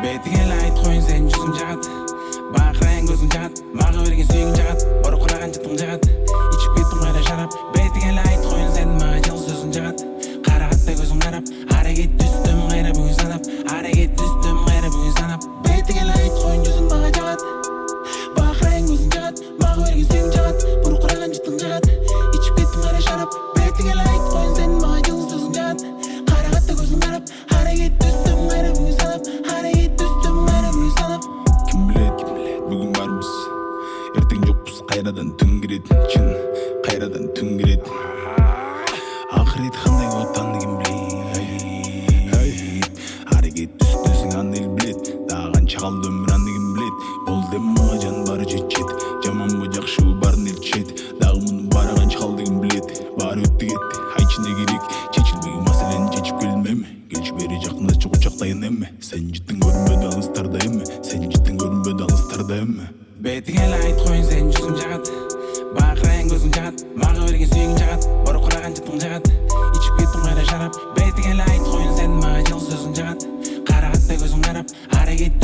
бетіңе лайт қойын сен жүзің жағады, бақырайын көзің жағады, маға берген сүйегің жағады, ұры құраған жытың жағады, ішіп кеттің қайда шарап. Бетіңе лайт қойын сен маға жылы сөзің жағады, қарағаттай көзің қарап, әрекет түстім қайра бүгін санап, әрекет түстім қайра бүгін санап. Бетіңе лайт қойын жүзің маға жағады, бақырайын көзің жағады, маға берген сүйегің жағады, ұры құраған жытың жағады, ішіп кеттің қайда шарап. Бетіңе лайт қойын сен маға жылы сөзің жағады, қарағаттай көзің қарап, әрекет түстім қайра бүгін санап, әрекет түстім қайра бүгін санап. Кім біледі, бүгін бармыз, ертең жоқпыз, қайрадан түн кіреді, шын қайрадан түн кіреді. Ақырет қандай отанды кім біледі, әрекет түстесің аны ел біледі, даған чағалды өмір аны кім біледі. Бол дем маға жан бары жетеді, жаман ба жақшы барын ел түшеді, дағы мұны бараған чағалды кім біледі. Бары өтті кетті, айтшы не керек, шешілмеген мәселені шешіп келмеме, келші бері жақындатшы құшақтайын еме. Сен жеттің көрінбеді алыстарда еме, сен жеттің көрінбеді алыстарда еме. Бетіңе лайт қойын сен жүзің жағады, бақырайын көзің жағады, маға берген сүйегің жағады, ұры құраған жытың жағады, ішіп кеттің қайда шарап. Бетіңе лайт қойын сен маға жылы сөзің жағады, қарағаттай көзің қарап, әрекет